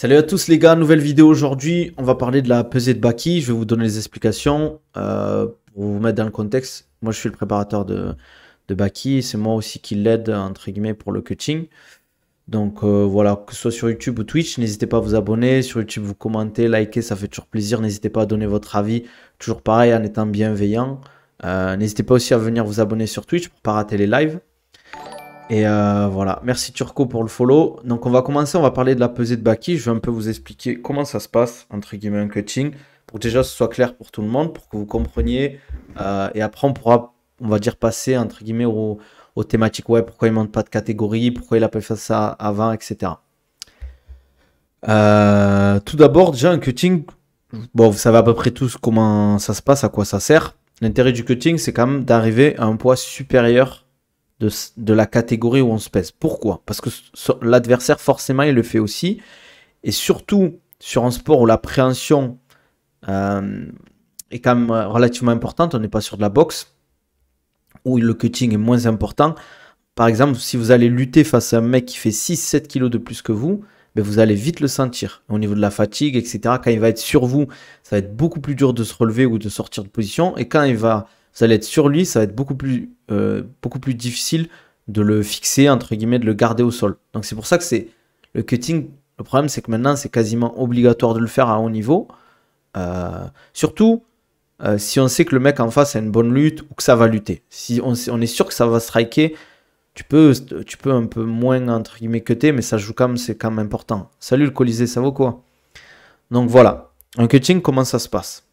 Salut à tous les gars, nouvelle vidéo aujourd'hui. On va parler de la pesée de Baki. Je vais vous donner les explications pour vous mettre dans le contexte. Moi, je suis le préparateur de Baki. C'est moi aussi qui l'aide, entre guillemets, pour le cutting. Donc voilà, que ce soit sur YouTube ou Twitch, n'hésitez pas à vous abonner. Sur YouTube, vous commentez, likez, ça fait toujours plaisir. N'hésitez pas à donner votre avis. Toujours pareil, en étant bienveillant. N'hésitez pas aussi à venir vous abonner sur Twitch pour ne pas rater les lives. Et voilà, merci Turco pour le follow. Donc on va commencer, on va parler de la pesée de Baki. Je vais un peu vous expliquer comment ça se passe, entre guillemets, un cutting, pour que déjà ce soit clair pour tout le monde, pour que vous compreniez. Et après on pourra, on va dire, passer, entre guillemets, aux thématiques. Ouais, pourquoi il ne monte pas de catégorie, pourquoi il appelle ça avant, etc. Tout d'abord, déjà un cutting, bon, vous savez à peu près tous comment ça se passe, à quoi ça sert. L'intérêt du cutting, c'est quand même d'arriver à un poids supérieur de la catégorie où on se pèse. Pourquoi? Parce que l'adversaire, forcément, il le fait aussi. Et surtout, sur un sport où l'appréhension est quand même relativement importante, on n'est pas sur de la boxe, où le cutting est moins important. Par exemple, si vous allez lutter face à un mec qui fait 6-7 kilos de plus que vous, ben vous allez vite le sentir. Au niveau de la fatigue, etc., quand il va être sur vous, ça va être beaucoup plus dur de se relever ou de sortir de position. Et quand vous allez être sur lui, ça va être beaucoup plus difficile de le fixer, entre guillemets, de le garder au sol. Donc c'est pour ça que c'est le cutting. Le problème, c'est que maintenant, c'est quasiment obligatoire de le faire à haut niveau. Surtout si on sait que le mec en face a une bonne lutte ou que ça va lutter. Si on est sûr que ça va striker, tu peux un peu moins, entre guillemets, cutter, mais ça joue quand même, c'est quand même important. Salut le Colisée, ça vaut quoi? Donc voilà, un cutting, comment ça se passe?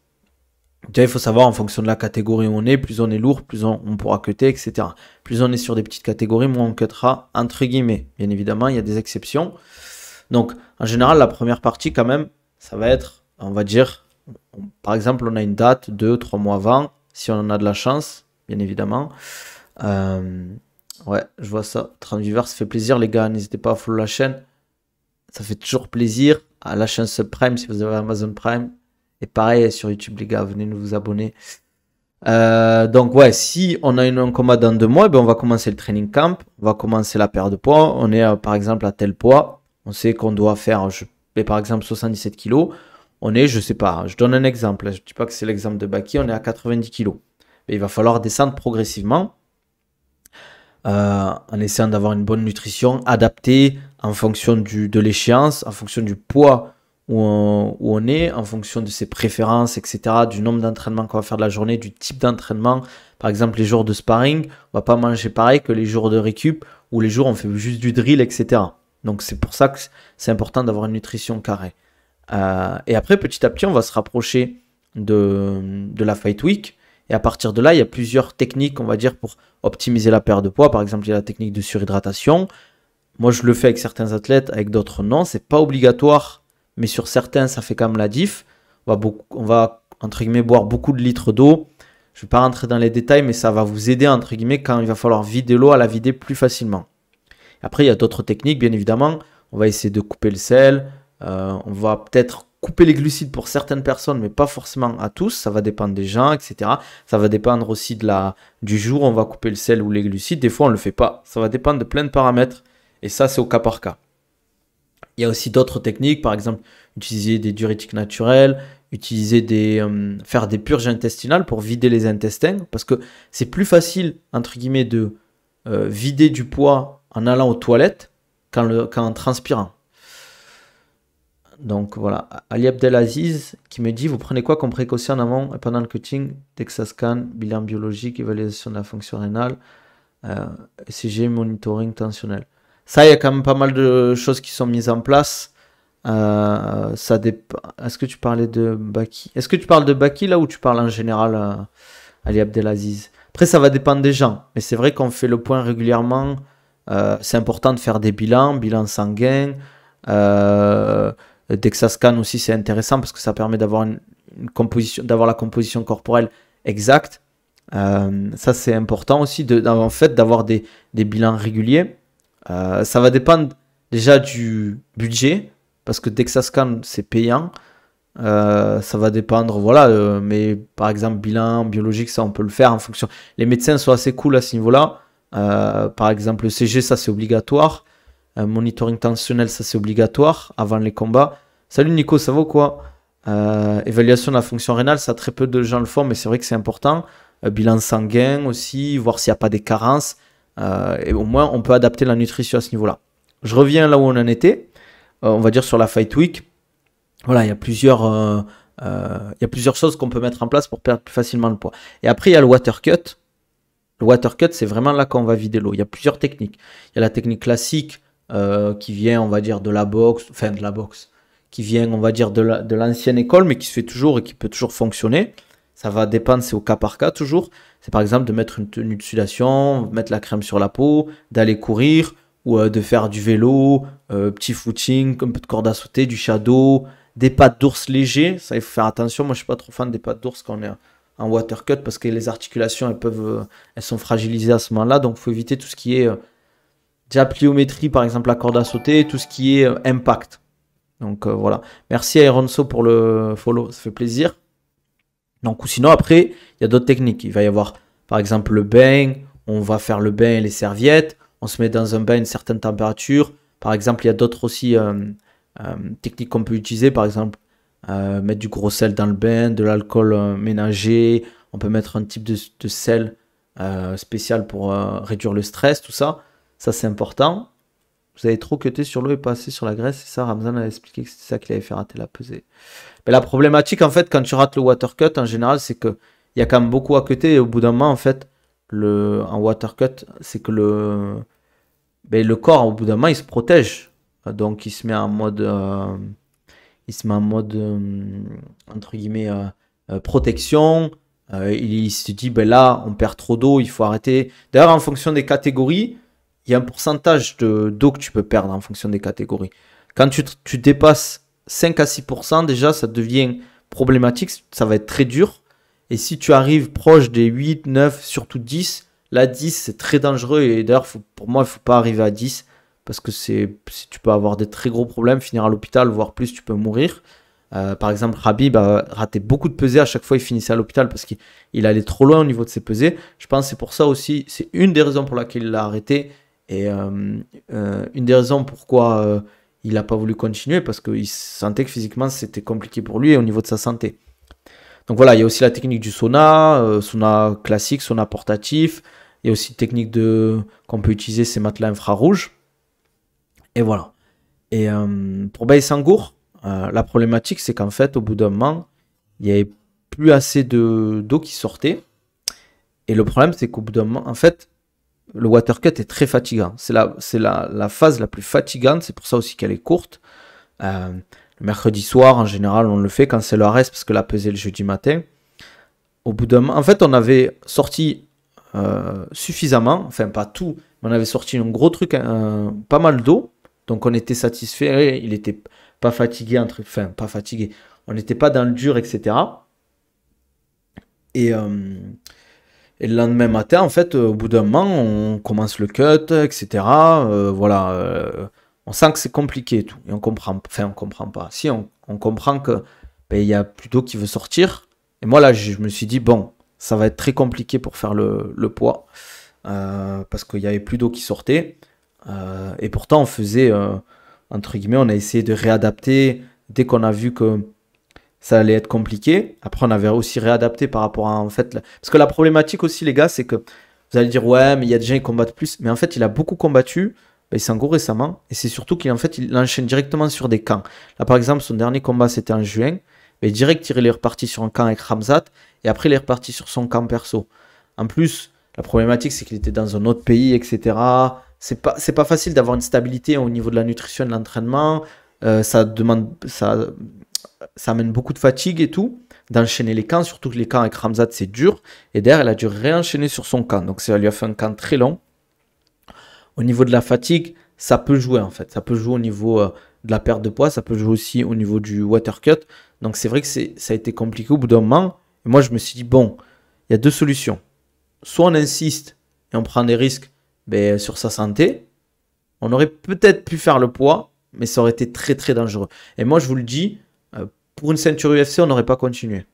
Déjà, il faut savoir en fonction de la catégorie où on est, plus on est lourd, plus on pourra cutter, etc. Plus on est sur des petites catégories, moins on cuttera, entre guillemets. Bien évidemment, il y a des exceptions. Donc, en général, la première partie, quand même, ça va être, on va dire, par exemple, on a une date 2-3 mois avant, si on en a de la chance, bien évidemment. Ouais, je vois ça. 30 viewers, ça fait plaisir, les gars. N'hésitez pas à follow la chaîne. Ça fait toujours plaisir. À la chaîne Subprime si vous avez Amazon Prime. Et pareil sur YouTube, les gars, venez nous vous abonner. Donc, ouais, si on a un combat dans 2 mois, ben on va commencer le training camp. On va commencer la perte de poids. On est, par exemple, à tel poids. On sait qu'on doit faire, par exemple, 77 kilos. On est, je sais pas, je donne un exemple. Je ne dis pas que c'est l'exemple de Baki. On est à 90 kilos. Mais il va falloir descendre progressivement. En essayant d'avoir une bonne nutrition adaptée en fonction de l'échéance, en fonction du poids où on est, en fonction de ses préférences, etc., du nombre d'entraînements qu'on va faire de la journée, du type d'entraînement. Par exemple, les jours de sparring, on va pas manger pareil que les jours de récup, ou les jours où on fait juste du drill, etc. Donc c'est pour ça que c'est important d'avoir une nutrition carrée. Et après, petit à petit, on va se rapprocher de la Fight Week. Et à partir de là, il y a plusieurs techniques, on va dire, pour optimiser la perte de poids. Par exemple, il y a la technique de surhydratation. Moi, je le fais avec certains athlètes, avec d'autres non. C'est pas obligatoire, mais sur certains, ça fait quand même la diff. On va entre guillemets, boire beaucoup de litres d'eau. Je ne vais pas rentrer dans les détails, mais ça va vous aider, entre guillemets, quand il va falloir vider l'eau, à la vider plus facilement. Après, il y a d'autres techniques, bien évidemment. On va essayer de couper le sel. On va peut-être couper les glucides pour certaines personnes, mais pas forcément à tous. Ça va dépendre des gens, etc. Ça va dépendre aussi du jour. On va couper le sel ou les glucides. Des fois, on ne le fait pas. Ça va dépendre de plein de paramètres. Et ça, c'est au cas par cas. Il y a aussi d'autres techniques. Par exemple, utiliser des diurétiques naturels. Faire des purges intestinales pour vider les intestins. Parce que c'est plus facile, entre guillemets, de vider du poids en allant aux toilettes qu'en transpirant. Donc voilà, Ali Abdelaziz qui me dit: vous prenez quoi comme précaution en amont et pendant le cutting? DEXA scan, bilan biologique, évaluation de la fonction rénale, ECG, monitoring tensionnel. Ça, il y a quand même pas mal de choses qui sont mises en place. Ça dépend. Est-ce que tu parlais de Baki? Est-ce que tu parles de Baki là ou tu parles en général, Ali Abdelaziz? Après, ça va dépendre des gens. Mais c'est vrai qu'on fait le point régulièrement. C'est important de faire des bilans sanguins. DEXA scan aussi, c'est intéressant parce que ça permet d'avoir la composition corporelle exacte. Ça, c'est important aussi en fait, d'avoir des bilans réguliers. Ça va dépendre déjà du budget parce que DEXA scan, c'est payant. Ça va dépendre, voilà. Mais par exemple, bilan biologique, ça, on peut le faire en fonction. Les médecins sont assez cool à ce niveau-là. Par exemple, le CG, ça, c'est obligatoire. Monitoring tensionnel, ça c'est obligatoire avant les combats. Salut Nico, ça va ou quoi? Évaluation de la fonction rénale, ça très peu de gens le font, mais c'est vrai que c'est important. Bilan sanguin aussi, voir s'il n'y a pas des carences. Et au moins, on peut adapter la nutrition à ce niveau-là. Je reviens là où on en était, on va dire sur la Fight Week. Voilà, il y a plusieurs choses qu'on peut mettre en place pour perdre plus facilement le poids. Et après, il y a le water cut. Le water cut, c'est vraiment là qu'on va vider l'eau. Il y a plusieurs techniques. Il y a la technique classique qui vient, on va dire, de la boxe, qui vient, on va dire, de l'ancienne école, mais qui se fait toujours et qui peut toujours fonctionner. Ça va dépendre, c'est au cas par cas toujours. C'est par exemple de mettre une tenue de sudation, mettre la crème sur la peau, d'aller courir ou de faire du vélo, petit footing, un peu de corde à sauter, du shadow, des pattes d'ours légers. Ça, il faut faire attention. Moi, je suis pas trop fan des pattes d'ours quand on est en water cut parce que les articulations, elles sont fragilisées à ce moment-là. Donc, il faut éviter tout ce qui est déjà pliométrie, par exemple, la corde à sauter, tout ce qui est impact. Donc, voilà. Merci à Ironso pour le follow. Ça fait plaisir. Donc, ou sinon, après, il y a d'autres techniques. Il va y avoir, par exemple, le bain. On va faire le bain et les serviettes. On se met dans un bain à une certaine température. Par exemple, il y a d'autres aussi techniques qu'on peut utiliser. Par exemple, mettre du gros sel dans le bain, de l'alcool ménager. On peut mettre un type de sel spécial pour réduire le stress, tout ça. Ça, c'est important. Vous avez trop cuté sur l'eau et pas assez sur la graisse. C'est ça, Ramzan a expliqué que c'était ça qui avait fait rater la pesée. Mais la problématique, en fait, quand tu rates le water cut, en général, c'est qu'il y a quand même beaucoup à cuter. Et au bout d'un moment, en fait, en water cut, c'est que le corps, au bout d'un moment, il se protège. Donc, il se met en mode, entre guillemets, protection. Il se dit, ben là, on perd trop d'eau, il faut arrêter. D'ailleurs, en fonction des catégories, il y a un pourcentage d'eau que tu peux perdre en fonction des catégories. Quand tu dépasses 5 à 6%, déjà, ça devient problématique. Ça va être très dur. Et si tu arrives proche des 8, 9, surtout 10, là, 10, c'est très dangereux. Et d'ailleurs, pour moi, il ne faut pas arriver à 10 parce que tu peux avoir des très gros problèmes, finir à l'hôpital, voire plus, tu peux mourir. Par exemple, Khabib a raté beaucoup de pesées. À chaque fois, il finissait à l'hôpital parce qu'il allait trop loin au niveau de ses pesées. Je pense que c'est pour ça aussi, c'est une des raisons pour laquelle il l'a arrêté. Et une des raisons pourquoi il n'a pas voulu continuer, parce qu'il sentait que physiquement c'était compliqué pour lui et au niveau de sa santé. Donc voilà, il y a aussi la technique du sauna, sauna classique, sauna portatif. Il y a aussi une technique qu'on peut utiliser, ces matelas infrarouges. Et voilà. Et pour Baye Sangour, la problématique c'est qu'en fait, au bout d'un moment, il n'y avait plus assez d'eau qui sortait. Et le problème c'est qu'au bout d'un moment, en fait, le water cut est très fatigant. C'est la phase la plus fatigante. C'est pour ça aussi qu'elle est courte. Le mercredi soir, en général, on le fait quand c'est le reste parce que la pesée le jeudi matin. Au bout d'un moment, en fait, on avait sorti suffisamment, enfin pas tout, mais on avait sorti un gros truc, pas mal d'eau. Donc on était satisfait. Il n'était pas fatigué, enfin pas fatigué. On n'était pas dans le dur, etc. Et le lendemain matin, en fait, au bout d'un moment, on commence le cut, etc. Voilà, on sent que c'est compliqué et tout. Et on comprend pas. Si, on comprend que il y a plus d'eau qui veut sortir. Et moi, là, je me suis dit, bon, ça va être très compliqué pour faire le poids. Parce qu'il y avait plus d'eau qui sortait. Et pourtant, on faisait, entre guillemets, on a essayé de réadapter dès qu'on a vu que ça allait être compliqué. Après, on avait aussi réadapté par rapport à, en fait, parce que la problématique aussi, les gars, c'est que vous allez dire, ouais, mais il y a des gens qui combattent plus. Mais en fait, il a beaucoup combattu, il s'en go récemment. Et c'est surtout qu'il il enchaîne directement sur des camps. Là, par exemple, son dernier combat, c'était en juin. Mais direct, il est reparti sur un camp avec Khamzat. Et après, il est reparti sur son camp perso. En plus, la problématique, c'est qu'il était dans un autre pays, etc. C'est pas facile d'avoir une stabilité au niveau de la nutrition et de l'entraînement. Ça amène beaucoup de fatigue et tout, d'enchaîner les camps, surtout que les camps avec Khamzat c'est dur, et derrière elle a dû réenchaîner sur son camp, donc ça lui a fait un camp très long. Au niveau de la fatigue, ça peut jouer en fait, ça peut jouer au niveau de la perte de poids, ça peut jouer aussi au niveau du water cut, donc c'est vrai que ça a été compliqué au bout d'un moment, et moi je me suis dit bon, il y a deux solutions, soit on insiste et on prend des risques sur sa santé, on aurait peut-être pu faire le poids, mais ça aurait été très très dangereux, et moi je vous le dis, pour une ceinture UFC, on n'aurait pas continué.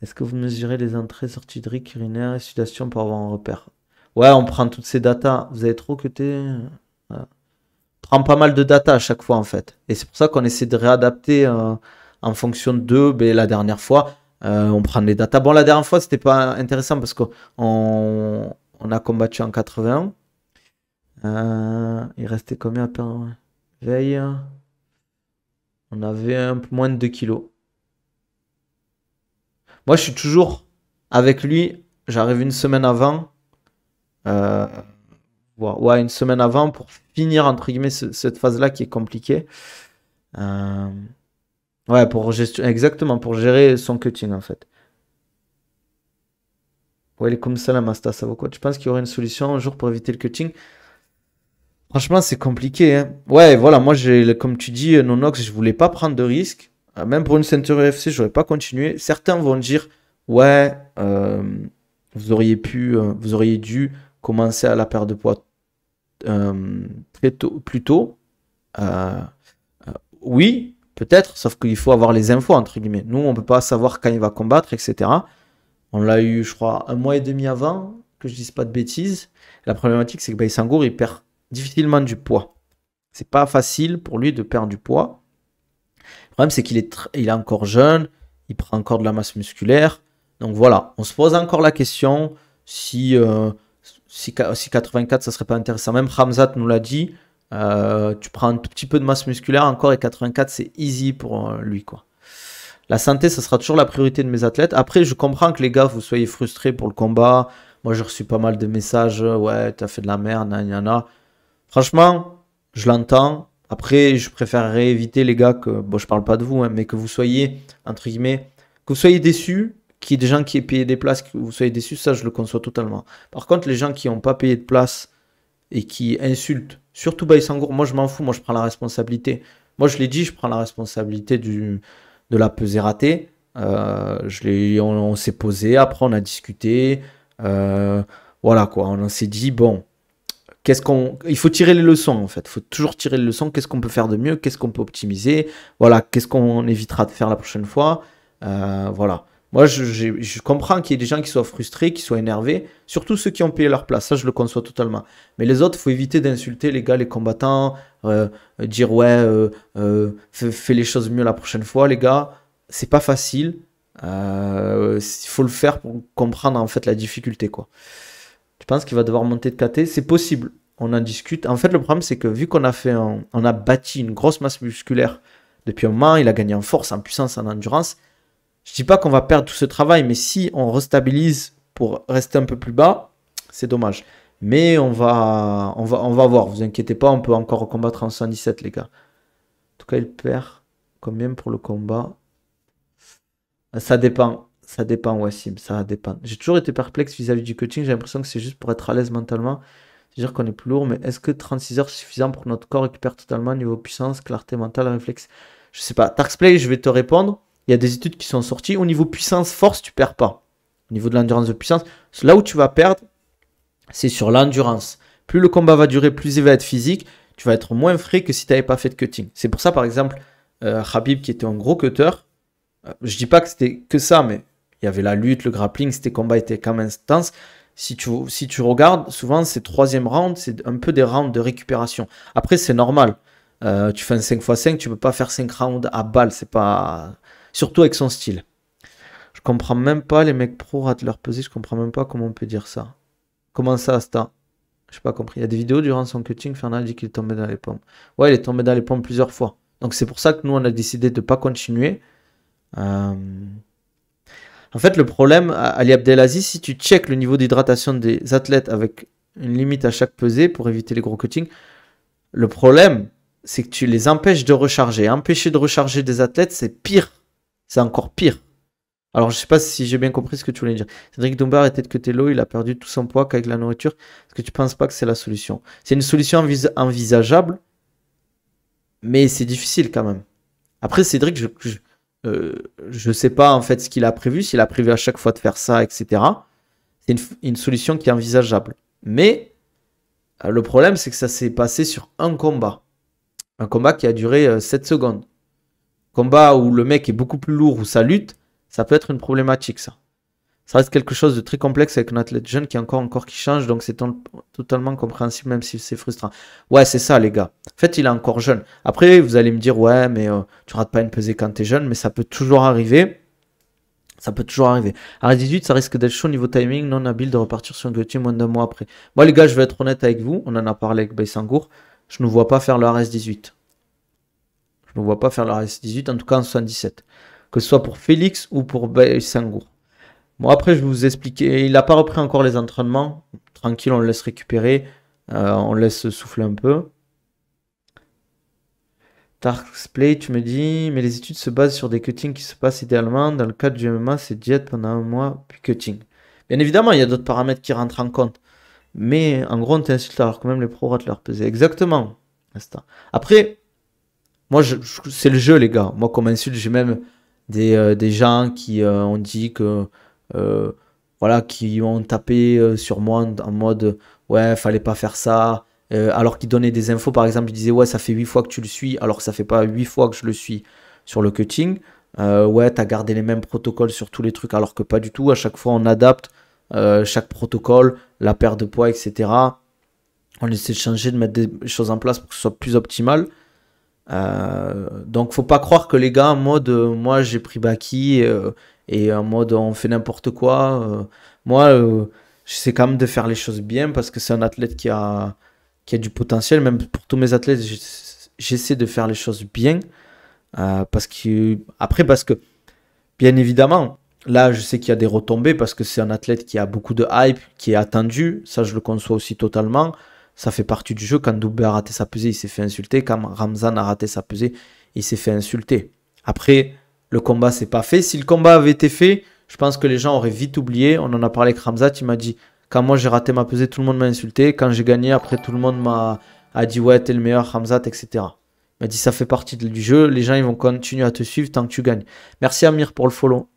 Est-ce que vous mesurez les entrées, sorties de riz, urinaire et sudation pour avoir un repère? Ouais, on prend toutes ces datas. Vous avez trop cuté. Voilà. prend pas mal de data à chaque fois en fait. Et c'est pour ça qu'on essaie de réadapter en fonction de la dernière fois. On prend des datas. Bon, la dernière fois, c'était pas intéressant parce qu'on on a combattu en 81. Il restait combien à perdre veille? On avait un peu moins de 2 kilos. Moi, je suis toujours avec lui. J'arrive une semaine avant. Euh, ouais, une semaine avant pour finir, entre guillemets, cette phase-là qui est compliquée. Euh, ouais, exactement, pour gérer son cutting, en fait. Ouais, il est comme ça, la Masta, ça vaut quoi? Tu penses qu'il y aurait une solution un jour pour éviter le cutting? Franchement, c'est compliqué, hein. Ouais, voilà, moi, comme tu dis, Nonox, je voulais pas prendre de risques. Même pour une ceinture UFC, j'aurais pas continué. Certains vont dire, ouais, vous auriez dû commencer à la perte de poids très tôt, plus tôt. Euh, oui, peut-être, sauf qu'il faut avoir les infos, entre guillemets. Nous, on peut pas savoir quand il va combattre, etc. On l'a eu, je crois, un mois et demi avant, que je dise pas de bêtises. La problématique, c'est que Baïsangour, il perd difficilement du poids. C'est pas facile pour lui de perdre du poids. Le problème, c'est il est encore jeune, il prend encore de la masse musculaire. Donc voilà, on se pose encore la question si 84, ça serait pas intéressant. Même Khamzat nous l'a dit, tu prends un tout petit peu de masse musculaire encore et 84, c'est easy pour lui, quoi. La santé, ça sera toujours la priorité de mes athlètes. Après, je comprends que les gars, vous soyez frustrés pour le combat. Moi, j'ai reçu pas mal de messages. Ouais, t'as fait de la merde, nanana. Franchement, je l'entends. Après, je préférerais éviter, les gars, que, bon, je parle pas de vous, hein, mais que vous soyez, entre guillemets, que vous soyez déçus, qu'il y ait des gens qui aient payé des places, que vous soyez déçus, ça, je le conçois totalement. Par contre, les gens qui n'ont pas payé de place et qui insultent, surtout Baïsangour, moi, je m'en fous, moi, je prends la responsabilité. Moi, je l'ai dit, je prends la responsabilité de la pesée ratée. On s'est posé, après, on a discuté. Voilà, quoi, on s'est dit, bon. Il faut tirer les leçons en fait. Il faut toujours tirer les leçons. Qu'est-ce qu'on peut faire de mieux? Qu'est-ce qu'on peut optimiser? Voilà. Qu'est-ce qu'on évitera de faire la prochaine fois? Voilà. Moi, je comprends qu'il y ait des gens qui soient frustrés, qui soient énervés. Surtout ceux qui ont payé leur place. Ça, je le conçois totalement. Mais les autres, il faut éviter d'insulter les gars, les combattants. Dire ouais, fais les choses mieux la prochaine fois, les gars. C'est pas facile. Il faut le faire pour comprendre en fait la difficulté, quoi. Tu penses qu'il va devoir monter de KT? C'est possible. On en discute. En fait, le problème, c'est que vu on a bâti une grosse masse musculaire depuis un moment, il a gagné en force, en puissance, en endurance. Je dis pas qu'on va perdre tout ce travail, mais si on restabilise pour rester un peu plus bas, c'est dommage. Mais on va voir. Vous inquiétez pas, on peut encore combattre en 117, les gars. En tout cas, il perd combien pour le combat? Ça dépend. Ça dépend, Wassim, ça dépend. J'ai toujours été perplexe vis-à-vis du coaching. J'ai l'impression que c'est juste pour être à l'aise mentalement. C'est-à-dire qu'on est plus lourd, mais est-ce que 36 heures c'est suffisant pour que notre corps récupère totalement niveau puissance, clarté mentale, réflexe? Je sais pas. Tarksplay, je vais te répondre. Il y a des études qui sont sorties. Au niveau puissance, force, tu perds pas. Au niveau de l'endurance de puissance, là où tu vas perdre, c'est sur l'endurance. Plus le combat va durer, plus il va être physique. Tu vas être moins frais que si tu n'avais pas fait de cutting. C'est pour ça, par exemple, Khabib qui était un gros cutter. Je dis pas que c'était que ça, mais il y avait la lutte, le grappling, ces combats étaient quand même intenses. Si tu regardes, souvent ces troisième rounds, c'est un peu des rounds de récupération. Après, c'est normal. Tu fais un 5x5, tu peux pas faire 5 rounds à balle, c'est pas. Surtout avec son style. Je comprends même pas, les mecs pro ratent leur pesée, je comprends même pas comment on peut dire ça. Comment ça, Asta? Je pas compris. Il y a des vidéos durant son cutting, Fernand dit qu'il est tombé dans les pommes. Ouais, il est tombé dans les pommes plusieurs fois. Donc c'est pour ça que nous, on a décidé de pas continuer. En fait, le problème, Ali Abdelaziz, si tu checkes le niveau d'hydratation des athlètes avec une limite à chaque pesée pour éviter les gros cuttings, le problème, c'est que tu les empêches de recharger. Empêcher de recharger des athlètes, c'est pire. C'est encore pire. Alors, je sais pas si j'ai bien compris ce que tu voulais dire. Cédric Doumbard était de côté l'eau, il a perdu tout son poids qu'avec la nourriture. Est-ce que tu penses pas que c'est la solution? C'est une solution envisageable, mais c'est difficile quand même. Après, Cédric, je sais pas en fait ce qu'il a prévu, s'il a prévu à chaque fois de faire ça, etc. C'est une solution qui est envisageable. Mais le problème, c'est que ça s'est passé sur un combat. Un combat qui a duré 7 secondes. Combat où le mec est beaucoup plus lourd, où ça lutte, ça peut être une problématique, ça. Ça reste quelque chose de très complexe avec un athlète jeune qui a encore un corps qui change, donc c'est totalement compréhensible, même si c'est frustrant. Ouais, c'est ça, les gars. En fait, il est encore jeune. Après, vous allez me dire, ouais, mais tu rates pas une pesée quand t'es jeune, mais ça peut toujours arriver. Ça peut toujours arriver. À 18, ça risque d'être chaud niveau timing, non habile de repartir sur un Gauthier moins d'un mois après. Moi, les gars, je vais être honnête avec vous. On en a parlé avec Baïsangour. Je ne vois pas faire le RS18. Je ne vois pas faire le RS18, en tout cas en 77. Que ce soit pour Félix ou pour Baïsangour. Bon, après, je vais vous expliquer. Il n'a pas repris encore les entraînements. Tranquille, on le laisse récupérer. On laisse souffler un peu. Darksplay, tu me dis, mais les études se basent sur des cuttings qui se passent idéalement. Dans le cas du MMA, c'est diète pendant un mois, puis cutting. Bien évidemment, il y a d'autres paramètres qui rentrent en compte. Mais en gros, on t'insulte alors que même les pros ratent leur pesée. Exactement. Après, moi, c'est le jeu, les gars. Moi, comme insulte, j'ai même des gens qui ont dit que. euh, voilà, qui ont tapé sur moi en mode ouais, fallait pas faire ça. Alors qu'ils donnaient des infos, par exemple, ils disaient ouais, ça fait 8 fois que tu le suis, alors que ça fait pas 8 fois que je le suis sur le cutting. Ouais, t'as gardé les mêmes protocoles sur tous les trucs, alors que pas du tout. À chaque fois, on adapte chaque protocole, la perte de poids, etc. On essaie de changer, de mettre des choses en place pour que ce soit plus optimal. Donc faut pas croire que les gars en mode moi j'ai pris Baki et en mode on fait n'importe quoi. Moi j'essaie quand même de faire les choses bien parce que c'est un athlète qui a du potentiel. Même pour tous mes athlètes, j'essaie de faire les choses bien. Parce que bien évidemment, là je sais qu'il y a des retombées parce que c'est un athlète qui a beaucoup de hype, qui est attendu. Ça je le conçois aussi totalement. Ça fait partie du jeu. Quand Doumbé a raté sa pesée, il s'est fait insulter. Quand Ramzan a raté sa pesée, il s'est fait insulter. Après, le combat s'est pas fait. Si le combat avait été fait, je pense que les gens auraient vite oublié. On en a parlé avec Ramzat. Il m'a dit, quand moi j'ai raté ma pesée, tout le monde m'a insulté. Quand j'ai gagné, après tout le monde a dit ouais, t'es le meilleur, Ramzat, etc. Il m'a dit, ça fait partie du jeu. Les gens, ils vont continuer à te suivre tant que tu gagnes. Merci Amir pour le follow.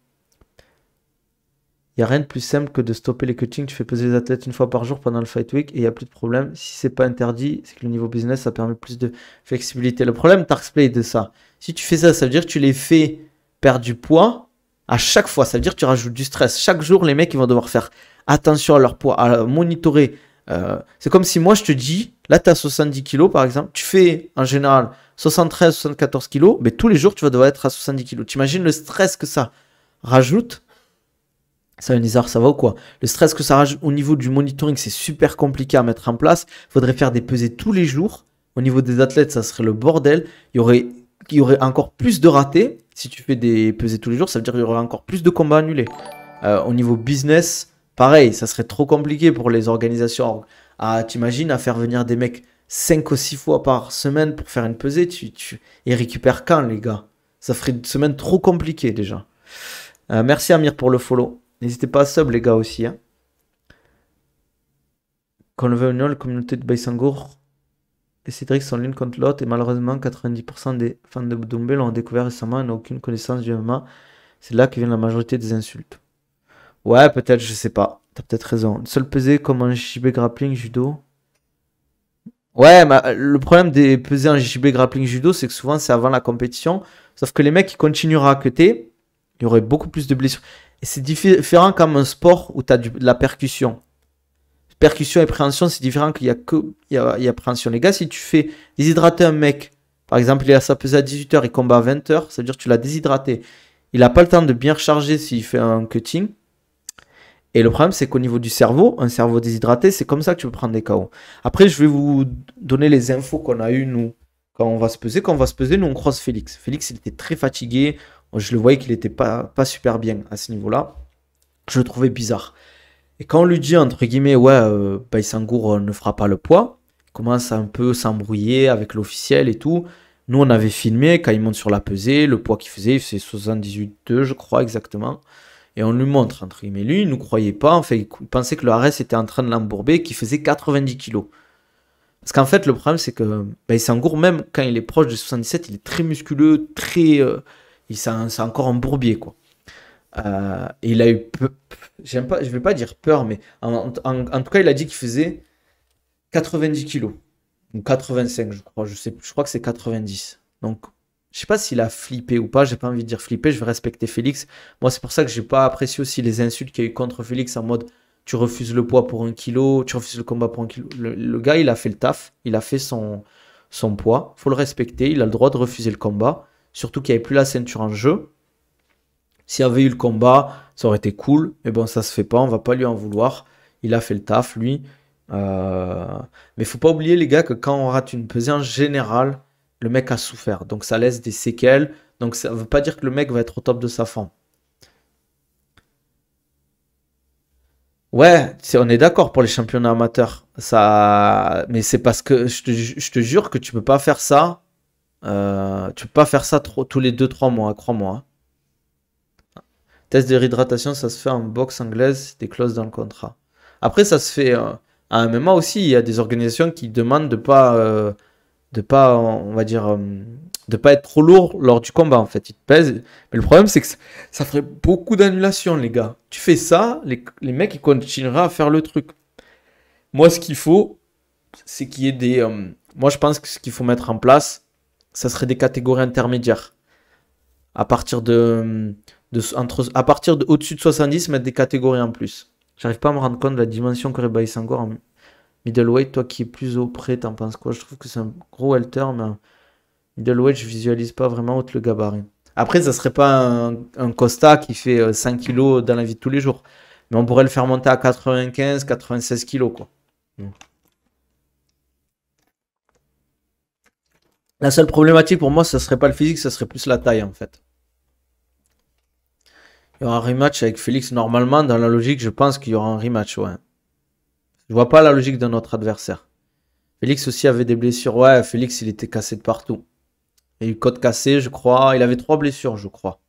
Il n'y a rien de plus simple que de stopper les cuttings. Tu fais peser les athlètes une fois par jour pendant le fight week et il n'y a plus de problème. Si c'est pas interdit, c'est que le niveau business, ça permet plus de flexibilité. Le problème, Tarksplay, de ça, si tu fais ça, ça veut dire que tu les fais perdre du poids à chaque fois. Ça veut dire que tu rajoutes du stress. Chaque jour, les mecs, ils vont devoir faire attention à leur poids, à monitorer. C'est comme si moi, je te dis, là, tu as 70 kilos, par exemple. Tu fais, en général, 73, 74 kilos. Mais tous les jours, tu vas devoir être à 70 kilos. Tu imagines le stress que ça rajoute? Ça, Nizar, ça va ou quoi? Le stress que ça rajoute au niveau du monitoring, c'est super compliqué à mettre en place. Il faudrait faire des pesées tous les jours. Au niveau des athlètes, ça serait le bordel. Il y aurait encore plus de ratés. Si tu fais des pesées tous les jours, ça veut dire qu'il y aurait encore plus de combats annulés. Au niveau business, pareil, ça serait trop compliqué pour les organisations. T'imagines à faire venir des mecs 5 ou 6 fois par semaine pour faire une pesée, ils récupèrent quand, les gars? Ça ferait une semaine trop compliquée déjà. Merci Amir pour le follow. N'hésitez pas à sub les gars aussi. Hein. Quand on veut venir, la communauté de Baïsangour et Cédric sont l'une contre l'autre et malheureusement 90% des fans de Doumbé l'ont découvert récemment et n'ont aucune connaissance du MMA. C'est là que vient la majorité des insultes. Ouais, peut-être, je sais pas. T'as peut-être raison. Seul pesé comme en JJB grappling judo. Ouais, mais le problème des pesées en JJB grappling judo, c'est que souvent c'est avant la compétition. Sauf que les mecs qui continueront à cutter, il y aurait beaucoup plus de blessures. Et c'est différent comme un sport où tu as de la percussion. Percussion et préhension, c'est différent qu'il y a que il y a préhension. Les gars, si tu fais déshydrater un mec, par exemple, il a sa pesée à 18h, il combat à 20h, ça veut dire que tu l'as déshydraté. Il n'a pas le temps de bien recharger s'il fait un cutting. Et le problème, c'est qu'au niveau du cerveau, un cerveau déshydraté, c'est comme ça que tu peux prendre des KO. Après, je vais vous donner les infos qu'on a eues, nous, quand on va se peser. Quand on va se peser, nous, on croise Félix. Félix, il était très fatigué. Je le voyais qu'il n'était pas super bien à ce niveau-là. Je le trouvais bizarre. Et quand on lui dit, entre guillemets, ouais, Baïsangour ne fera pas le poids, il commence à un peu s'embrouiller avec l'officiel et tout. Nous, on avait filmé quand il monte sur la pesée, le poids qu'il faisait, c'est 78,2, je crois exactement. Et on lui montre, entre guillemets. Lui, il ne nous croyait pas. En fait, il pensait que le RS était en train de l'embourber, qu'il faisait 90 kilos. Parce qu'en fait, le problème, c'est que Baïsangour, même quand il est proche de 77, il est très musculeux, très. C'est encore un bourbier, quoi. Et il a eu j'aime pas, je vais pas dire peur, mais en tout cas, il a dit qu'il faisait 90 kilos. Ou 85, je crois. Je crois que c'est 90. Donc, Je sais pas s'il a flippé ou pas, j'ai pas envie de dire flippé, je vais respecter Félix. Moi, c'est pour ça que j'ai pas apprécié aussi les insultes qu'il y a eu contre Félix en mode tu refuses le poids pour 1 kilo, tu refuses le combat pour 1 kilo. Le gars, il a fait le taf, il a fait son poids, faut le respecter, il a le droit de refuser le combat, surtout qu'il n'y avait plus la ceinture en jeu. S'il y avait eu le combat, ça aurait été cool, mais bon, ça se fait pas, on va pas lui en vouloir. Il a fait le taf, lui. Mais faut pas oublier, les gars, que quand on rate une pesée, en général, le mec a souffert. Donc ça laisse des séquelles. Donc ça veut pas dire que le mec va être au top de sa forme. Ouais, on est d'accord pour les championnats amateurs. Ça, mais c'est parce que je te jure que tu peux pas faire ça. Tu peux pas faire ça tous les 2 3 mois, crois-moi, hein. Test de réhydratation, ça se fait en boxe anglaise, des clauses dans le contrat. Après, ça se fait à un MMA aussi. Il y a des organisations qui demandent de pas, on va dire, de pas être trop lourd lors du combat. En fait, ils te pèsent. Mais le problème, c'est que ça ferait beaucoup d'annulations, les gars. Tu fais ça, les mecs, ils continueraient à faire le truc. Moi, ce qu'il faut, c'est qu'il y ait des. Moi, je pense que ce qu'il faut mettre en place, ça serait des catégories intermédiaires. À partir à partir de au-dessus de 70, mettre des catégories en plus. J'arrive pas à me rendre compte de la dimension qu'aurait Baïsangor en middleweight. Toi qui es plus auprès, t'en penses quoi? Je trouve que c'est un gros welter, mais middleweight, je visualise pas vraiment haute le gabarit. Après, ça serait pas un Costa qui fait 5 kilos dans la vie de tous les jours. Mais on pourrait le faire monter à 95, 96 kilos, quoi. Mm. La seule problématique pour moi, ça serait pas le physique, ça serait plus la taille, en fait. Il y aura un rematch avec Félix. Normalement, dans la logique, je pense qu'il y aura un rematch, ouais. Je vois pas la logique de notre adversaire. Félix aussi avait des blessures. Ouais, Félix, il était cassé de partout. Il y a eu côte cassée, je crois. Il avait 3 blessures, je crois.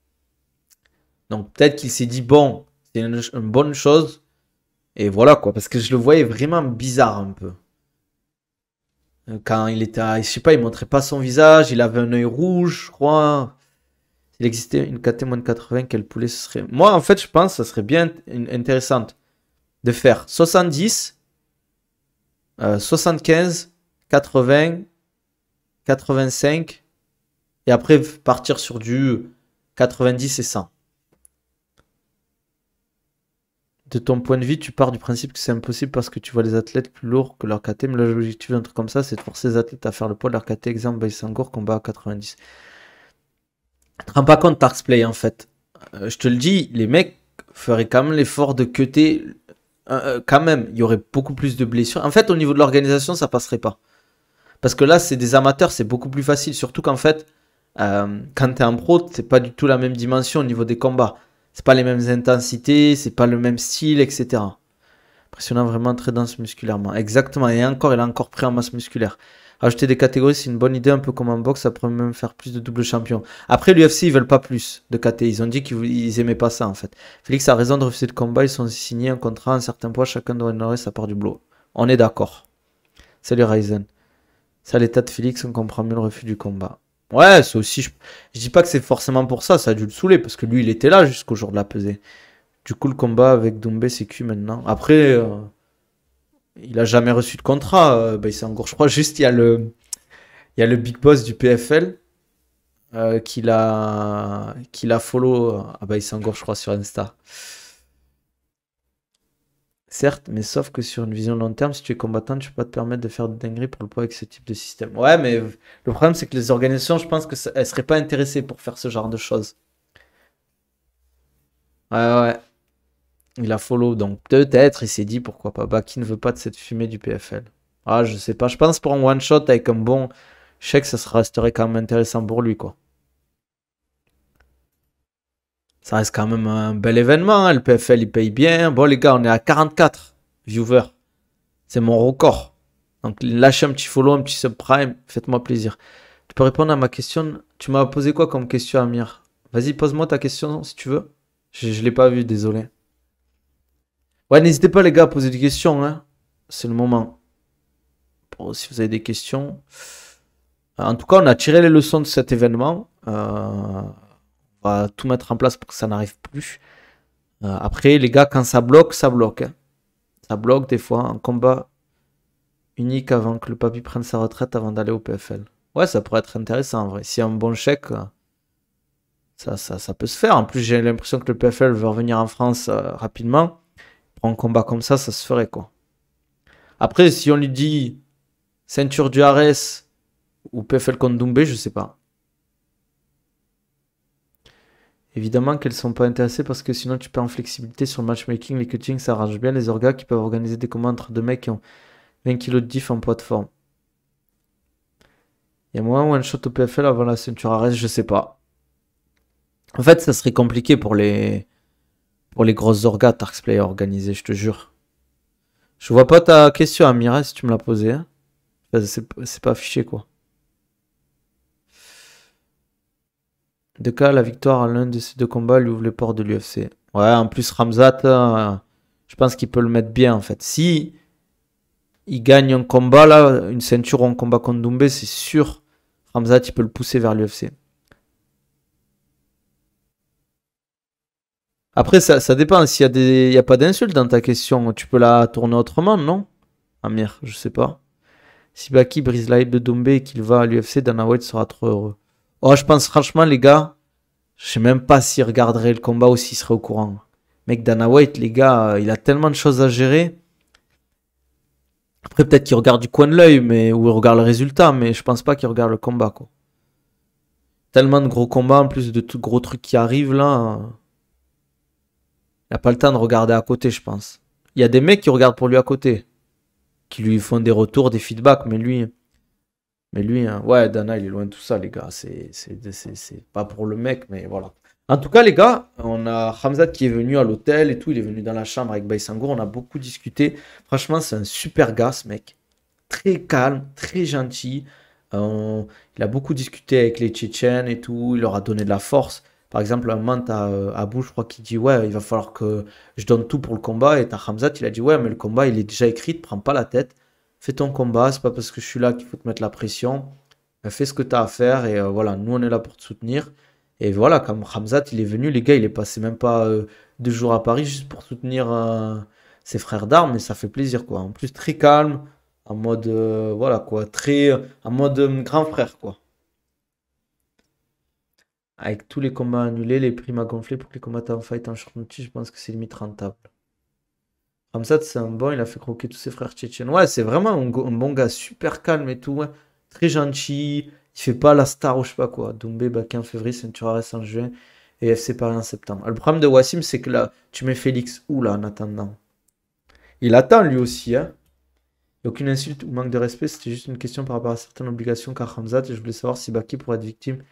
Donc peut-être qu'il s'est dit, bon, c'est une bonne chose. Et voilà, quoi. Parce que je le voyais vraiment bizarre un peu. Quand il était je sais pas, il montrait pas son visage. Il avait un œil rouge, je crois. S'il existait une KT moins de 80, quel poulet ce serait? Moi, en fait, je pense que ça serait bien intéressante de faire 70, 75, 80, 85, et après partir sur du 90 et 100. De ton point de vue, tu pars du principe que c'est impossible parce que tu vois les athlètes plus lourds que leur KT, mais l'objectif d'un truc comme ça, c'est de forcer les athlètes à faire le poids de leur KT. Exemple, Baïsangour, combat à 90. Tu te rends pas compte, Tarksplay, en fait. Je te le dis, les mecs feraient quand même l'effort de cutter. Quand même, il y aurait beaucoup plus de blessures. En fait, au niveau de l'organisation, ça passerait pas. Parce que là, c'est des amateurs, c'est beaucoup plus facile. Surtout qu'en fait, quand tu es en pro, c'est pas du tout la même dimension au niveau des combats. C'est pas les mêmes intensités, c'est pas le même style, etc. Impressionnant, vraiment très dense musculairement. Exactement, et encore, il a encore pris en masse musculaire. Rajouter des catégories, c'est une bonne idée, un peu comme en boxe, ça pourrait même faire plus de double champion. Après, l'UFC, ils veulent pas plus de KT. Ils ont dit qu'ils aimaient pas ça, en fait. Félix a raison de refuser le combat, ils sont signés un contrat, un certain poids, chacun doit honorer sa part du boulot. On est d'accord. Salut Ryzen. Ça, l'état de Félix, on comprend mieux le refus du combat. Ouais, c'est aussi. Je dis pas que c'est forcément pour ça, ça a dû le saouler, parce que lui, il était là jusqu'au jour de la pesée. Du coup, le combat avec Doumbé, c'est Q maintenant. Après, il a jamais reçu de contrat. C'est encore, je crois, juste il y a le big boss du PFL qui l'a follow. Ah bah, il s'engorge, je crois, sur Insta. Certes, mais sauf que sur une vision long terme, si tu es combattant, tu peux pas te permettre de faire de dingueries pour le poids avec ce type de système. Ouais, mais le problème, c'est que les organisations, je pense qu'elles seraient pas intéressées pour faire ce genre de choses. Ouais, ouais. Il a follow, donc peut-être il s'est dit pourquoi pas. Bah, qui ne veut pas de cette fumée du PFL? Ah, je sais pas. Je pense pour un one shot avec un bon chèque, ça resterait quand même intéressant pour lui, quoi. Ça reste quand même un bel événement, hein. Le PFL, il paye bien. Bon, les gars, on est à 44 viewers. C'est mon record. Donc, lâchez un petit follow, un petit subprime. Faites-moi plaisir. Tu peux répondre à ma question? Tu m'as posé quoi comme question, Amir? Vas-y, pose-moi ta question si tu veux. Je l'ai pas vu, désolé. Ouais, n'hésitez pas, les gars, à poser des questions, hein. C'est le moment. Bon, si vous avez des questions. En tout cas, on a tiré les leçons de cet événement. On va tout mettre en place pour que ça n'arrive plus. Après, les gars, quand ça bloque, ça bloque, hein. Ça bloque des fois. Un combat unique avant que le papy prenne sa retraite avant d'aller au PFL. Ouais, ça pourrait être intéressant en vrai. S'il y a un bon chèque, ça peut se faire. En plus, j'ai l'impression que le PFL veut revenir en France rapidement. Pour un combat comme ça se ferait quoi. Après, si on lui dit ceinture du Ares ou PFL contre Doumbé, je sais pas. Évidemment qu'elles sont pas intéressées parce que sinon tu perds en flexibilité sur le matchmaking. Les cuttings, ça arrange bien les orgas qui peuvent organiser des combats entre deux mecs qui ont 20 kilos de diff en poids de forme. Il y a moins one shot au PFL avant la ceinture Ares, je sais pas. En fait, ça serait compliqué pour les grosses orgas Tarksplay organisées, je te jure. Je vois pas ta question, Amira, si tu me l'as posée. Hein. Enfin, c'est pas affiché, quoi. De cas, la victoire à l'un de ces deux combats lui ouvre les portes de l'UFC. Ouais, en plus, Ramzat, je pense qu'il peut le mettre bien, en fait. Si il gagne un combat, là, une ceinture ou un combat contre Doumbé, c'est sûr. Ramzat, il peut le pousser vers l'UFC. Après, ça dépend. S'il y a pas d'insulte dans ta question, tu peux la tourner autrement, non Amir, je sais pas. Si Baki brise la hype de Doumbé et qu'il va à l'UFC, Dana White sera trop heureux. Oh, je pense franchement, les gars, je sais même pas s'il regarderait le combat ou s'il serait au courant. Mec, Dana White, les gars, il a tellement de choses à gérer. Après, peut-être qu'il regarde du coin de l'œil, ou il regarde le résultat, mais je pense pas qu'il regarde le combat, quoi. Tellement de gros combats, en plus de tout gros trucs qui arrivent, là. Il n'a pas le temps de regarder à côté, je pense. Il y a des mecs qui regardent pour lui à côté, qui lui font des retours, des feedbacks, mais lui, hein, ouais, Dana, il est loin de tout ça, les gars. C'est pas pour le mec, mais voilà. En tout cas, les gars, on a Hamzat qui est venu à l'hôtel et tout. Il est venu dans la chambre avec Baïsangour. On a beaucoup discuté. Franchement, c'est un super gars, ce mec. Très calme, très gentil. Il a beaucoup discuté avec les Tchétchènes et tout. Il leur a donné de la force. Par exemple, un moment, t'as Abou, je crois, qui dit ouais, il va falloir que je donne tout pour le combat. Et t'as Hamzat, il a dit ouais, mais le combat, il est déjà écrit, te prends pas la tête. Fais ton combat, c'est pas parce que je suis là qu'il faut te mettre la pression. Fais ce que tu as à faire et voilà, nous on est là pour te soutenir. Et voilà, comme Hamzat, il est venu, les gars, il est passé même pas 2 jours à Paris juste pour soutenir ses frères d'armes et ça fait plaisir quoi. En plus, très calme, en mode voilà quoi, très en mode grand frère quoi. Avec tous les combats annulés, les primes à gonfler pour que les combattants fight en short notice, je pense que c'est limite rentable. Ramzat, c'est un bon, il a fait croquer tous ses frères tchétchènes. Ouais, c'est vraiment un bon gars, super calme et tout. Ouais. Très gentil. Il fait pas la star ou je sais pas quoi. Doumbé, Bakin en février, Ceinture Arès en juin et FC Paris en septembre. Le problème de Wassim, c'est que là, tu mets Félix où là en attendant? Il attend lui aussi, hein. Il n'y a aucune insulte ou manque de respect, c'était juste une question par rapport à certaines obligations qu'a Ramzat et je voulais savoir si Baki pourrait être victime.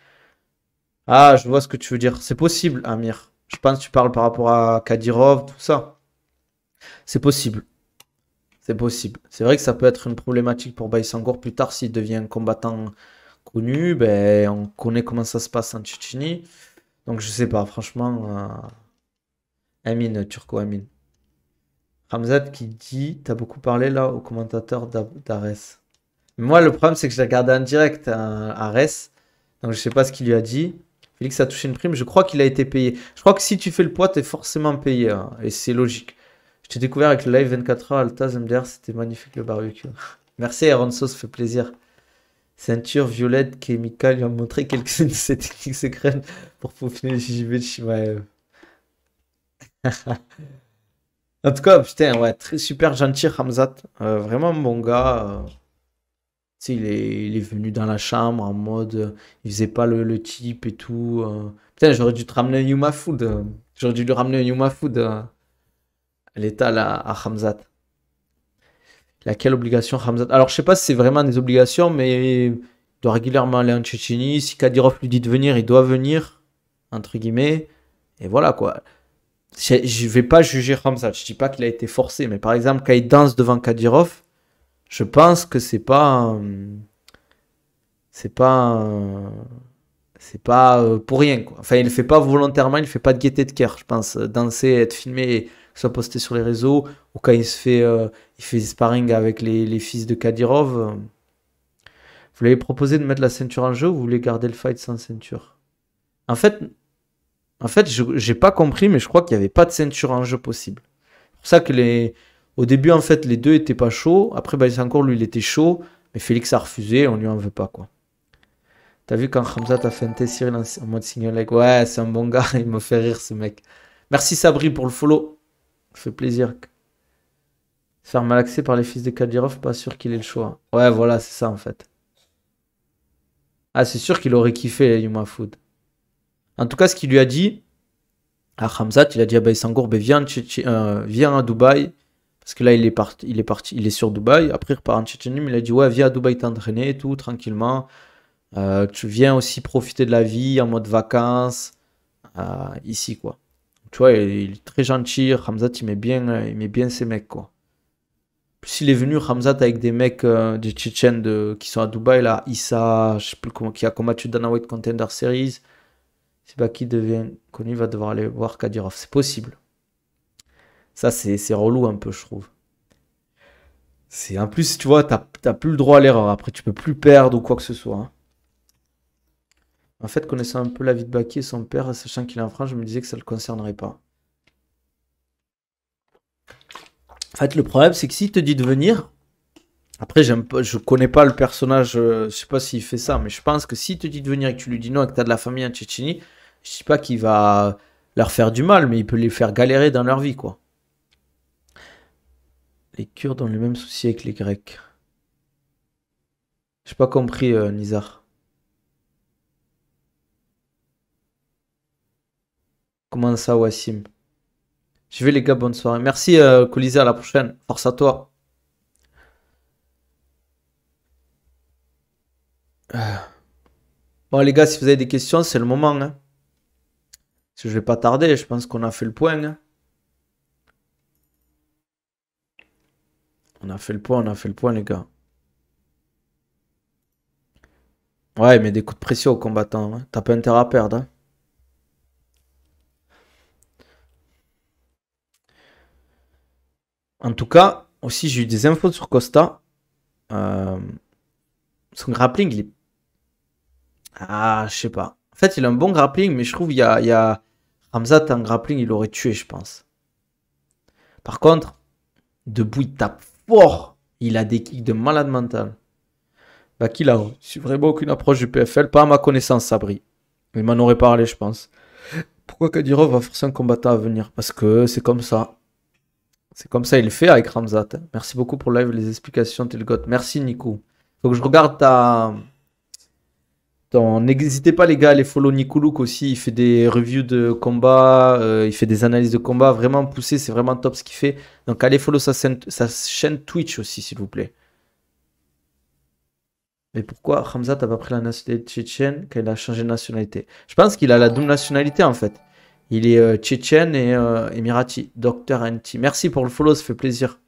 Ah, je vois ce que tu veux dire. C'est possible, Amir. Je pense que tu parles par rapport à Kadyrov, tout ça. C'est possible. C'est possible. C'est vrai que ça peut être une problématique pour Baïsangour plus tard s'il devient un combattant connu. Ben, on connaît comment ça se passe en Tchétchénie. Donc je sais pas, franchement. Amin, Turco Amin. Ramzat qui dit, t'as beaucoup parlé là au commentateur d'Ares. Moi, le problème, c'est que je l'ai regardé en direct à Ares. Donc je sais pas ce qu'il lui a dit. Félix a touché une prime. Je crois qu'il a été payé. Je crois que si tu fais le poids, t'es forcément payé. Hein, et c'est logique. Je t'ai découvert avec le live 24 heures Altaz MDR, c'était magnifique le barbecue. Merci Aronso, ça fait plaisir. Ceinture violette, Chemical lui a montré quelques-unes de ses techniques secrètes pour peaufiner les JJB de Shimaev. En tout cas, putain, ouais, très super gentil Hamzat. Vraiment bon gars. Tu sais, il est venu dans la chambre en mode. Il faisait pas le type et tout. Putain, j'aurais dû te ramener un Yuma Food. J'aurais dû lui ramener un Yuma Food. L'état là, à Hamzat. Il a quelle obligation Hamzat? Alors je sais pas si c'est vraiment des obligations, mais il doit régulièrement aller en Tchétchénie. Si Kadyrov lui dit de venir, il doit venir, entre guillemets. Et voilà quoi. Je vais pas juger Hamzat, je dis pas qu'il a été forcé, mais par exemple quand il danse devant Kadyrov, je pense que c'est pas pour rien quoi. Enfin il le fait pas volontairement, il fait pas de gaieté de cœur, je pense. Danser, être filmé, que ce soit posté sur les réseaux, ou quand il fait sparring avec les fils de Kadyrov. Vous l'avez proposé de mettre la ceinture en jeu ou vous voulez garder le fight sans ceinture? En fait, j'ai pas compris, mais je crois qu'il n'y avait pas de ceinture en jeu possible. C'est pour ça que au début, en fait, les deux étaient pas chauds. Après, encore lui, il était chaud, mais Félix a refusé, on lui en veut pas, quoi. T'as vu quand Hamza t'a feinté Cyril en mode single leg? Ouais, c'est un bon gars, il me fait rire ce mec. Merci Sabri pour le follow. Ça fait plaisir. Se faire malaxer par les fils de Kadyrov, pas sûr qu'il ait le choix. Ouais, voilà, c'est ça en fait. Ah, c'est sûr qu'il aurait kiffé Yuma Food. En tout cas, ce qu'il lui a dit à Hamzat, il a dit à Baïsangour, ben viens à Dubaï. Parce que là, il est sur Dubaï. Après, il repart en Tchétchénie, mais il a dit, ouais, viens à Dubaï t'entraîner et tout, tranquillement. Tu viens aussi profiter de la vie en mode vacances, ici, quoi. Tu vois, il est très gentil. Hamzat, il met bien ses mecs, quoi. Plus il est venu, Hamzat, avec des mecs des Tchétchènes qui sont à Dubaï, là, Issa, je sais plus comment, qui a combattu Dana White Contender Series. Si Baki devient connu, il va devoir aller voir Kadyrov. C'est possible. Ça, c'est relou un peu, je trouve. En plus, tu vois, t'as plus le droit à l'erreur. Après, tu peux plus perdre ou quoi que ce soit, hein. En fait, connaissant un peu la vie de Baki et son père, sachant qu'il est en France, je me disais que ça le concernerait pas. En fait, le problème, c'est que s'il te dit de venir, après, je connais pas le personnage, je sais pas s'il fait ça, mais je pense que s'il te dit de venir et que tu lui dis non et que t'as de la famille en Tchétchénie, je sais pas qu'il va leur faire du mal, mais il peut les faire galérer dans leur vie, quoi. Les Kurdes ont les mêmes soucis avec les Grecs. J'ai pas compris, Nizar. Comment ça, Wassim? Je vais les gars, bonne soirée. Merci, Colisée, à la prochaine. Force à toi. Bon, les gars, si vous avez des questions, c'est le moment, hein. Parce que je vais pas tarder, je pense qu'on a fait le point, hein. On a fait le point, les gars. Ouais, mais des coups de pression aux combattants, hein. T'as pas intérêt à perdre, hein. En tout cas, aussi, j'ai eu des infos sur Costa. Euh, son grappling, il est. Ah, je sais pas. En fait, il a un bon grappling, mais je trouve il y a... Hamzat en grappling, il aurait tué, je pense. Par contre, debout, il tape fort. Il a des kicks de malade mental. Bah, qu'il a reçu vraiment aucune approche du PFL. Pas à ma connaissance, Sabri. Il m'en aurait parlé, je pense. Pourquoi Kadyrov va forcer un combattant à venir? Parce que c'est comme ça. C'est comme ça, il le fait avec Ramzat. Merci beaucoup pour live, les explications, Telgot. Merci, Nico. Faut que je regarde N'hésitez pas, les gars, à aller follow Nikoulouk aussi. Il fait des reviews de combat, il fait des analyses de combat vraiment poussées. C'est vraiment top ce qu'il fait. Donc, allez follow sa chaîne Twitch aussi, s'il vous plaît. Mais pourquoi Hamzat n'a pas pris la nationalité tchétchène quand il a changé de nationalité? Je pense qu'il a la double nationalité en fait. Il est tchétchène et émirati. Docteur NT. Merci pour le follow, ça fait plaisir.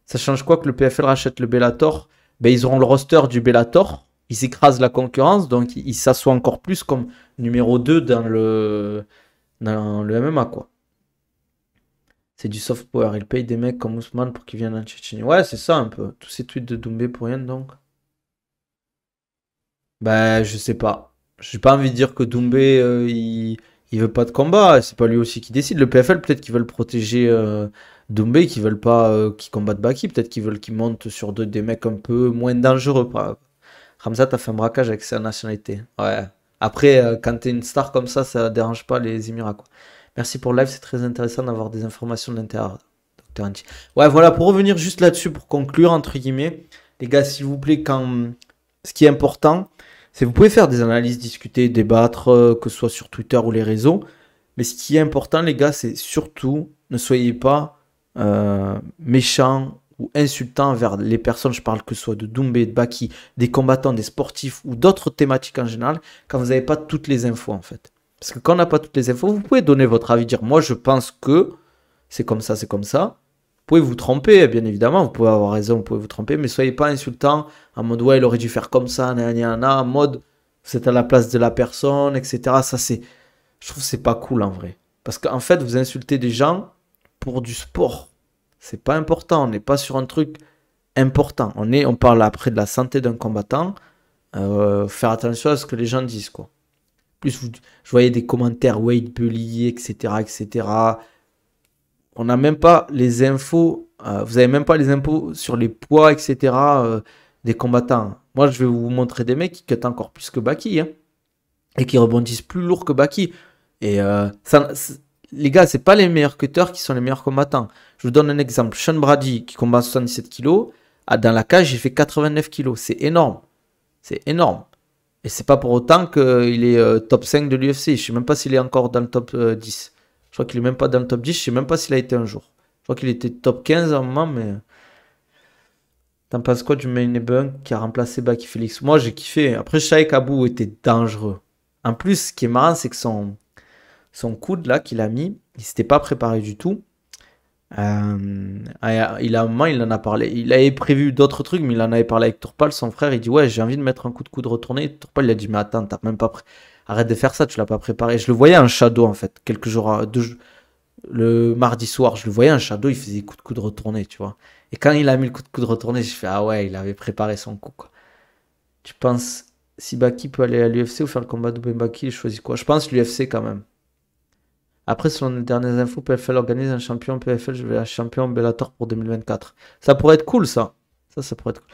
Ça change quoi que le PFL rachète le Bellator? Ben, ils auront le roster du Bellator. Ils écrasent la concurrence, donc ils s'assoient encore plus comme numéro 2 dans le MMA, quoi. C'est du soft power. Ils payent des mecs comme Ousmane pour qu'ils viennent en Tchétchénie. Ouais, c'est ça un peu. Tous ces tweets de Doumbé pour rien, donc. Bah, je sais pas. J'ai pas envie de dire que Doumbé, il veut pas de combat. C'est pas lui aussi qui décide. Le PFL, peut-être qu'ils veulent protéger Doumbé, qu'ils veulent pas qu'il combatte Baki. Peut-être qu'ils veulent qu'il monte sur des mecs un peu moins dangereux. Ramzat a fait un braquage avec sa nationalité. Ouais. Après, quand t'es une star comme ça dérange pas les Émirats, quoi. Merci pour le live, c'est très intéressant d'avoir des informations de l'intérieur, Dr. Anti. Ouais, voilà, pour revenir juste là-dessus, pour conclure, entre guillemets, les gars, s'il vous plaît, ce qui est important, c'est que vous pouvez faire des analyses, discuter, débattre, que ce soit sur Twitter ou les réseaux. Mais ce qui est important, les gars, c'est surtout, ne soyez pas méchants ou insultants envers les personnes. Je parle que ce soit de Doumbé, de Baki, des combattants, des sportifs ou d'autres thématiques en général, quand vous n'avez pas toutes les infos, en fait. Parce que quand on n'a pas toutes les infos, vous pouvez donner votre avis, dire moi je pense que c'est comme ça, c'est comme ça. Vous pouvez vous tromper, bien évidemment, vous pouvez avoir raison, vous pouvez vous tromper, mais soyez pas insultant en mode ouais, il aurait dû faire comme ça, en mode vous êtes à la place de la personne, etc. Ça, je trouve que c'est pas cool en vrai. Parce qu'en fait, vous insultez des gens pour du sport. C'est pas important, on n'est pas sur un truc important. On parle après de la santé d'un combattant, faire attention à ce que les gens disent, quoi. Plus, je voyais des commentaires Wade Bully, etc., etc. On n'a même pas les infos, vous avez même pas les infos sur les poids, etc. des combattants. Moi, je vais vous montrer des mecs qui cut encore plus que Baki, hein, et qui rebondissent plus lourd que Baki. Et les gars, c'est pas les meilleurs cutters qui sont les meilleurs combattants. Je vous donne un exemple. Sean Brady, qui combat 77 kilos, dans la cage, il fait 89 kilos. C'est énorme. C'est énorme. Et c'est pas pour autant qu'il est top 5 de l'UFC. Je sais même pas s'il est encore dans le top 10. Je crois qu'il est même pas dans le top 10. Je sais même pas s'il a été un jour. Je crois qu'il était top 15 à un moment, mais... T'en penses quoi du main event qui a remplacé Baki Félix? Moi, j'ai kiffé. Après, je savais qu'Abou était dangereux. En plus, ce qui est marrant, c'est que son coude, là, qu'il a mis, il s'était pas préparé du tout. Il a un moment, il en a parlé. Il avait prévu d'autres trucs, mais il en avait parlé avec Tourpal, son frère. Il dit ouais, j'ai envie de mettre un coup de coude retourné. Tourpal, il a dit mais attends, t'as même pas arrête de faire ça, tu l'as pas préparé. Je le voyais en shadow en fait, quelques jours, le mardi soir, je le voyais en shadow, il faisait coup de coude retourné, tu vois. Et quand il a mis le coup de coude retourné, j'ai fait ah ouais, il avait préparé son coup quoi. Tu penses si Baki peut aller à l'UFC ou faire le combat de Baki, il choisit quoi? Je pense l'UFC quand même. Après, selon les dernières infos, PFL organise un champion PFL, je vais à champion Bellator pour 2024. Ça pourrait être cool, ça. Ça pourrait être cool.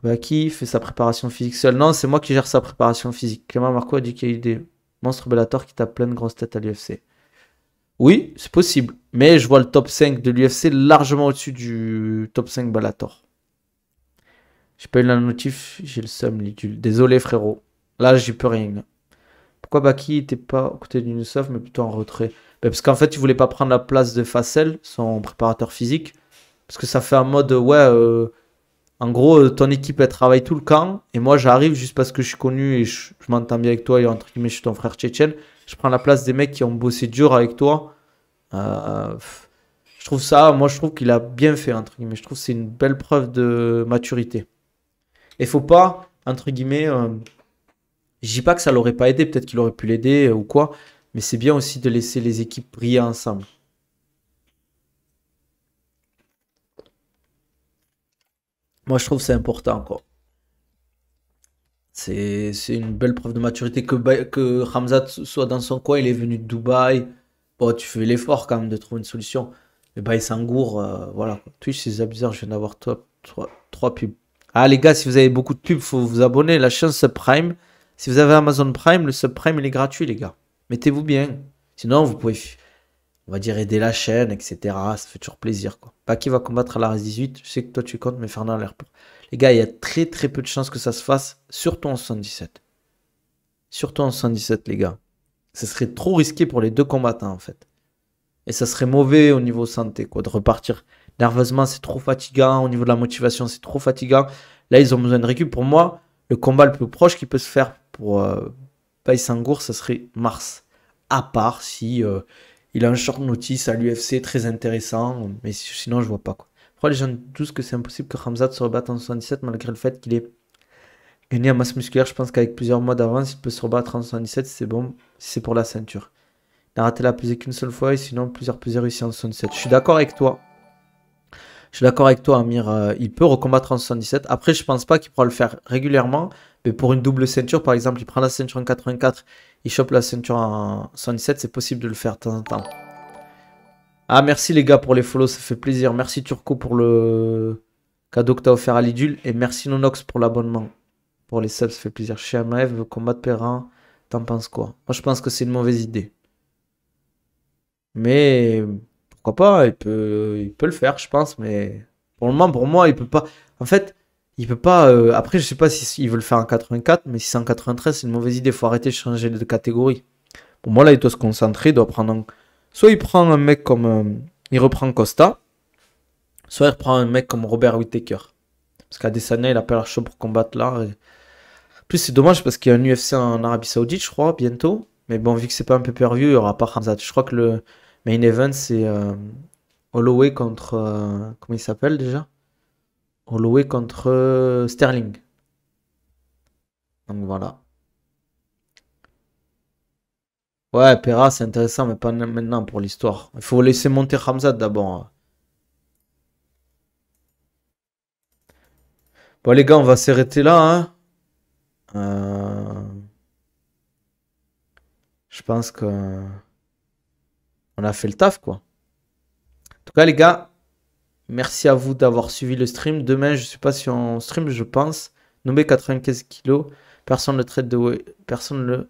Baki fait sa préparation physique seul. Non, c'est moi qui gère sa préparation physique. Clément Marco a dit qu'il y a eu des monstres Bellator qui tapent plein de grosses têtes à l'UFC. Oui, c'est possible. Mais je vois le top 5 de l'UFC largement au-dessus du top 5 Bellator. J'ai pas eu la notif, j'ai le seum, Lidul. Désolé, frérot. Là, j'y peux rien. Pourquoi Baki n'était pas aux côtés d'Yunusov, mais plutôt en retrait? Ben, parce qu'en fait, il voulait pas prendre la place de Facel, son préparateur physique. Parce que ça fait un mode, ouais, en gros, ton équipe, elle travaille tout le camp. Et moi, j'arrive juste parce que je suis connu et je m'entends bien avec toi. Et entre guillemets, je suis ton frère tchétchène. Je prends la place des mecs qui ont bossé dur avec toi. Je trouve ça, moi, je trouve qu'il a bien fait, entre guillemets. Je trouve que c'est une belle preuve de maturité. Et faut pas, entre guillemets, je dis pas que ça l'aurait pas aidé, peut-être qu'il aurait pu l'aider ou quoi, mais c'est bien aussi de laisser les équipes briller ensemble. Moi, je trouve que c'est important, quoi. C'est une belle preuve de maturité que Hamzat soit dans son coin, il est venu de Dubaï. Bon, tu fais l'effort quand même de trouver une solution. Mais bah, il s'engoure, voilà, quoi. Twitch, c'est bizarre, je viens d'avoir trois pubs. Ah, les gars, si vous avez beaucoup de pubs, faut vous abonner. La chaîne Subprime. Si vous avez Amazon Prime, le Subprime, il est gratuit, les gars. Mettez-vous bien. Sinon, vous pouvez, on va dire, aider la chaîne, etc. Ça fait toujours plaisir, quoi. Pas qui va combattre à la RS 18. Je sais que toi, tu comptes, mais Fernand a l'air pour. Les gars, il y a très très peu de chances que ça se fasse, surtout en 77. Surtout en 77, les gars. Ce serait trop risqué pour les deux combattants, en fait. Et ça serait mauvais au niveau santé, quoi, de repartir. Nerveusement, c'est trop fatigant. Au niveau de la motivation, c'est trop fatigant. Là, ils ont besoin de récup. Pour moi, le combat le plus proche qui peut se faire pour Baïsangour, ça serait Mars. À part si il a un short notice à l'UFC très intéressant. Mais sinon, je vois pas, quoi. Pourquoi les gens disent que c'est impossible que Khamzat se rebatte en 77 malgré le fait qu'il ait gagné en masse musculaire? Je pense qu'avec plusieurs mois d'avance, il peut se rebattre en 77 si c'est bon, si c'est pour la ceinture. Il a raté la pesée qu'une seule fois et sinon plusieurs pesées réussies en 77. Je suis d'accord avec toi. Je suis d'accord avec toi, Amir. Il peut recombattre en 77. Après, je pense pas qu'il pourra le faire régulièrement. Mais pour une double ceinture, par exemple, il prend la ceinture en 84, il chope la ceinture en 77, c'est possible de le faire de temps en temps. Ah, merci les gars pour les follow, ça fait plaisir. Merci Turco pour le cadeau que t'as offert à Lidul. Et merci Nonox pour l'abonnement. Pour les subs, ça fait plaisir. Chez Maëv, le combat de Perrin, t'en penses quoi? Moi, je pense que c'est une mauvaise idée. Mais pourquoi pas, il peut le faire, je pense. Mais pour le moment, pour moi, il peut pas. En fait, il peut pas. Après, je sais pas s'il veut le faire en 84, mais si c'est en 93, c'est une mauvaise idée. Il faut arrêter de changer de catégorie. Pour moi, là, il doit se concentrer, il doit prendre un. Soit il prend un mec comme. Il reprend Costa, soit il reprend un mec comme Robert Whittaker. Parce qu'Adesanya, il a pas l'air chaud pour combattre là. En plus, c'est dommage parce qu'il y a un UFC en Arabie Saoudite, je crois, bientôt. Mais bon, vu que c'est pas un pay-per-view, il y aura pas Khamzat. Je crois que le main event, c'est Holloway contre. Comment il s'appelle déjà? Holloway contre Sterling. Donc voilà. Ouais, Pera, c'est intéressant, mais pas maintenant pour l'histoire. Il faut laisser monter Khamzat d'abord. Bon, les gars, on va s'arrêter là, hein. Euh, je pense que on a fait le taf, quoi. En tout cas, les gars, Merci à vous d'avoir suivi le stream. Demain, je sais pas si on stream, je pense. Nommé 95 kilos. Personne le traite de, personne le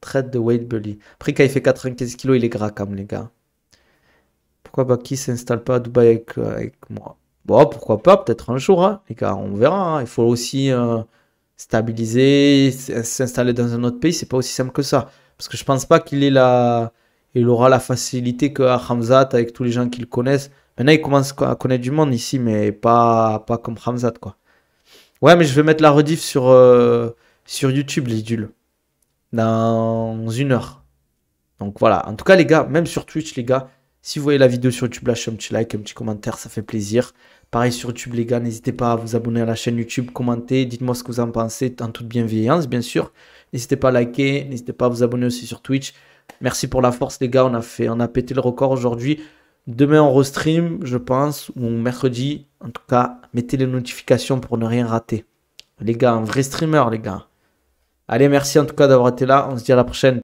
traite de weight bully. Après, quand il fait 95 kilos, il est gras quand même, les gars. Pourquoi Baki s'installe pas à Dubaï avec moi? Bon, pourquoi pas, peut-être un jour, hein, les gars, on verra, hein. Il faut aussi stabiliser, s'installer dans un autre pays, c'est pas aussi simple que ça. Parce que je pense pas il aura la facilité que Hamzat avec tous les gens qui le connaissent. Maintenant, il commence à connaître du monde ici, mais pas comme Hamzat, quoi. Ouais, mais je vais mettre la rediff sur YouTube, les dulles, dans 1 heure. Donc voilà. En tout cas, les gars, même sur Twitch, les gars, si vous voyez la vidéo sur YouTube, lâchez un petit like, un petit commentaire, ça fait plaisir. Pareil sur YouTube, les gars, n'hésitez pas à vous abonner à la chaîne YouTube, commenter, dites-moi ce que vous en pensez, en toute bienveillance, bien sûr. N'hésitez pas à liker, n'hésitez pas à vous abonner aussi sur Twitch. Merci pour la force, les gars, on a pété le record aujourd'hui. Demain, on restream, je pense, ou mercredi. En tout cas, mettez les notifications pour ne rien rater. Les gars, un vrai streamer, les gars. Allez, merci en tout cas d'avoir été là. On se dit à la prochaine.